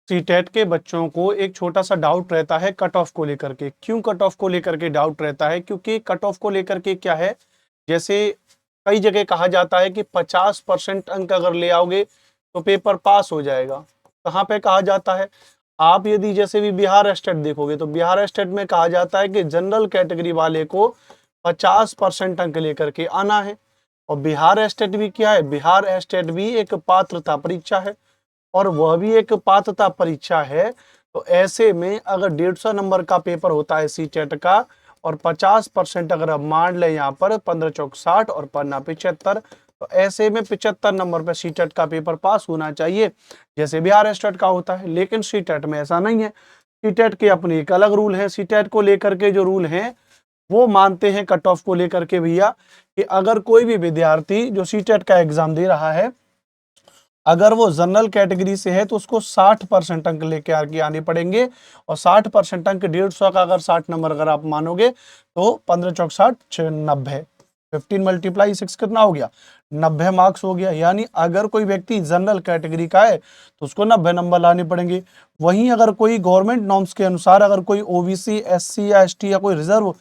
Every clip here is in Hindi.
सीटेट के बच्चों को एक छोटा सा डाउट रहता है कट ऑफ को लेकर के। क्यों कट ऑफ को लेकर के डाउट रहता है? क्योंकि कट ऑफ को लेकर के क्या है, जैसे कई जगह कहा जाता है कि 50% अंक अगर ले आओगे तो पेपर पास हो जाएगा। कहाँ पे कहा जाता है? आप यदि जैसे भी बिहार स्टेट देखोगे तो बिहार स्टेट में कहा जाता है कि जनरल कैटेगरी वाले को 50% अंक लेकर के आना है। और बिहार स्टेट भी क्या है? बिहार स्टेट भी एक पात्रता परीक्षा है और वह भी एक पात्रता परीक्षा है। तो ऐसे में अगर 150 नंबर का पेपर होता है सीटेट का और 50% अगर हम मान लें यहाँ पर 15 चौक 60 और पन्ना 75, तो ऐसे में 75 नंबर पे सीटेट का पेपर पास होना चाहिए जैसे बिहार स्टेट का होता है। लेकिन सीटेट में ऐसा नहीं है। सीटेट के अपने एक अलग रूल है। सीटेट को लेकर के जो रूल हैं वो मानते हैं कट ऑफ को लेकर के भैया कि अगर कोई भी विद्यार्थी जो सीटेट का एग्जाम दे रहा है अगर वो जनरल कैटेगरी से है तो उसको 60% अंक लेके आगे आने पड़ेंगे। और 60% अंक 150 का अगर 60 नंबर अगर आप मानोगे तो 15 चौक 60 90, 15 × 6 कितना हो गया? 90 मार्क्स हो गया। यानी अगर कोई व्यक्ति जनरल कैटेगरी का है तो उसको 90 नंबर लाने पड़ेंगे। वहीं अगर कोई गवर्नमेंट नॉर्म्स के अनुसार अगर कोई ओबीसी, एससी या एसटी या कोई रिजर्व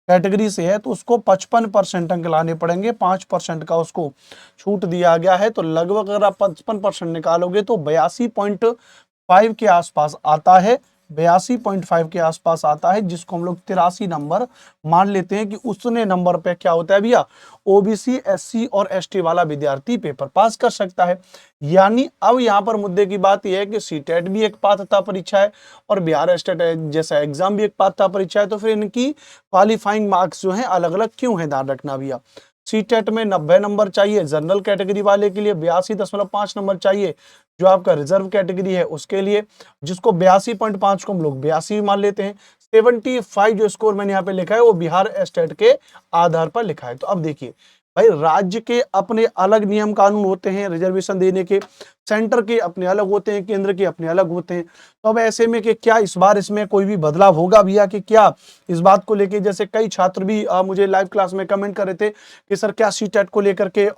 कैटेगरी से है तो उसको 55% अंक लाने पड़ेंगे। 5% का उसको छूट दिया गया है। तो लगभग अगर आप 55% निकालोगे तो 82.5 के आसपास आता है। 82.5 के आसपास आता है, जिसको हम लोग 83 नंबर मान लेते हैं कि उतने नंबर पे क्या होता है भैया, ओबीसी, एससी और एसटी वाला विद्यार्थी पेपर पास कर सकता है। यानी अब यहाँ पर मुद्दे की बात यह है कि सीटेट भी एक पात्रता परीक्षा है और बिहार स्टेट जैसा एग्जाम भी एक पात्रता परीक्षा है। तो फिर इनकी क्वालिफाइंग मार्क्स जो है अलग अलग क्यों है, ध्यान रखना भैया। सीटेट में 90 नंबर चाहिए जनरल कैटेगरी वाले के लिए, 82.5 नंबर चाहिए जो आपका रिजर्व कैटेगरी है उसके लिए, जिसको 82.5 को हम लोग 82 मान लेते हैं। 75 जो स्कोर मैंने यहाँ पे लिखा है वो बिहार स्टेट के आधार पर लिखा है। तो अब देखिए भाई, राज्य के अपने अलग नियम कानून होते हैं रिजर्वेशन देने के, सेंटर के अपने अलग होते हैं, केंद्र के अपने अलग होते हैं। तो अब ऐसे में कि क्या इस बार इसमें कोई भी बदलाव होगा भैया कि क्या इस बात को लेके, जैसे कई छात्र भी मुझे लाइव क्लास में कमेंट कर रहे थे कि सर क्या सीटेट को लेकर के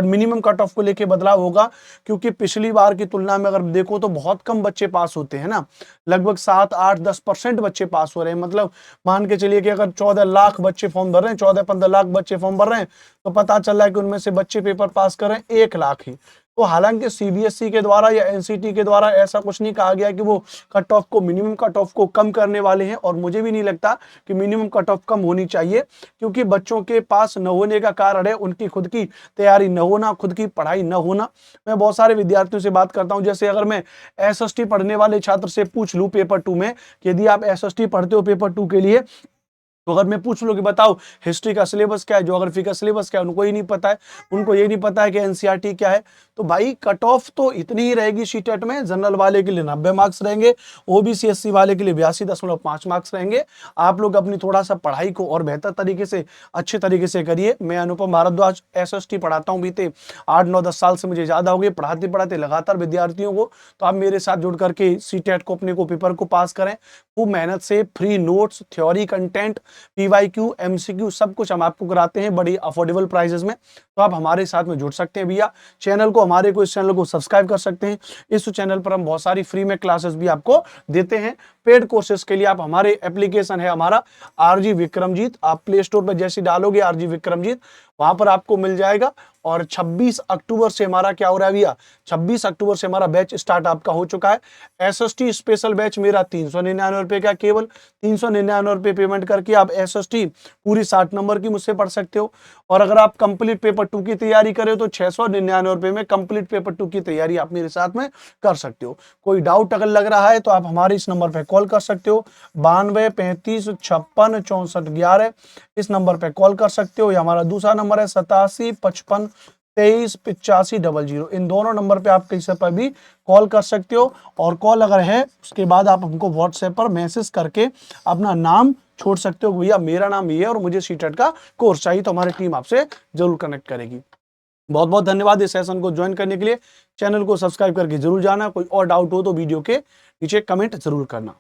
मिनिमम कट ऑफ को लेके बदलाव होगा? क्योंकि पिछली बार की तुलना में अगर देखो तो बहुत कम बच्चे पास होते हैं ना, लगभग 7, 8, 10% बच्चे पास हो रहे हैं। मतलब मान के चलिए कि अगर 14 लाख बच्चे फॉर्म भर रहे हैं, 14-15 लाख बच्चे फॉर्म भर रहे हैं, तो पता चल रहा है कि उनमें से बच्चे पेपर पास कर रहे हैं 1 लाख ही। तो हालांकि सीबीएसई के द्वारा या एनसीटी के द्वारा ऐसा कुछ नहीं कहा गया कि वो कट ऑफ को, मिनिमम कट ऑफ को कम करने वाले हैं। और मुझे भी नहीं लगता कि मिनिमम कट ऑफ कम होनी चाहिए, क्योंकि बच्चों के पास न होने का कारण है उनकी खुद की तैयारी न होना, खुद की पढ़ाई न होना। मैं बहुत सारे विद्यार्थियों से बात करता हूं, जैसे अगर मैं एसएसटी पढ़ने वाले छात्र से पूछ लूं पेपर 2 में कि यदि आप एसएसटी पढ़ते हो पेपर 2 के लिए, तो अगर मैं पूछ लूं कि बताओ हिस्ट्री का सिलेबस क्या है, ज्योग्राफी का सिलेबस क्या है, उनको ही नहीं पता है। उनको ये नहीं पता है कि एनसीईआरटी क्या है। तो भाई कट ऑफ तो इतनी ही रहेगी सीटेट में, जनरल वाले के लिए 90 मार्क्स रहेंगे, ओबीसी एससी वाले के लिए 82.5 मार्क्स रहेंगे। आप लोग अपनी थोड़ा सा पढ़ाई को और बेहतर तरीके से, अच्छे तरीके से करिए। मैं अनुपम भारद्वाज एसएसटी पढ़ाता हूँ, बीते 8, 9, 10 साल से मुझे ज्यादा हो गए पढ़ाते पढ़ाते लगातार विद्यार्थियों को। तो आप मेरे साथ जुड़ करके सीटेट को, अपने को पेपर को पास करें खूब मेहनत से। Free notes, theory content, PYQ, MCQ सब कुछ हम आपको कराते हैं बड़ी अफोर्डेबल प्राइसेस में। तो आप हमारे साथ में जुड़ सकते हैं भैया। चैनल को, हमारे को, इस चैनल को सब्सक्राइब कर सकते हैं। इस चैनल पर हम बहुत सारी फ्री में क्लासेस भी आपको देते हैं। पेड कोर्सेज के लिए आप हमारे एप्लीकेशन है हमारा आरजी विक्रमजीत, आप प्ले स्टोर पर जैसे डालोगे आरजी विक्रमजीत, वहां पर आपको मिल जाएगा। और 26 अक्टूबर से हमारा क्या हो रहा है भैया, 26 अक्टूबर से हमारा बैच स्टार्ट आपका हो चुका है। एसएसटी स्पेशल बैच मेरा 399 रुपए का, केवल 399 रुपए पेमेंट करके आप एसएसटी पूरी 60 नंबर की मुझसे पढ़ सकते हो। और अगर आप कंप्लीट पेपर 2 की तैयारी करें तो 699 रुपए में कंप्लीट पेपर 2 की तैयारी आप मेरे साथ में कर सकते हो। कोई डाउट अगर लग रहा है तो आप हमारे इस नंबर पर कॉल कर सकते हो, 92 35 56 64 11, इस नंबर पे कॉल कर सकते हो। या हमारा दूसरा नंबर है 87 55 23 85 00। इन दोनों नंबर पे आप किसी पर भी कॉल कर सकते हो। और कॉल अगर है उसके बाद आप हमको व्हाट्सएप पर मैसेज करके अपना नाम छोड़ सकते हो, भैया मेरा नाम ये है और मुझे सीटेट का कोर्स चाहिए, तो हमारी टीम आपसे जरूर कनेक्ट करेगी। बहुत बहुत धन्यवाद इस सेशन को ज्वाइन करने के लिए। चैनल को सब्सक्राइब करके जरूर जाना। कोई और डाउट हो तो वीडियो के नीचे कमेंट जरूर करना।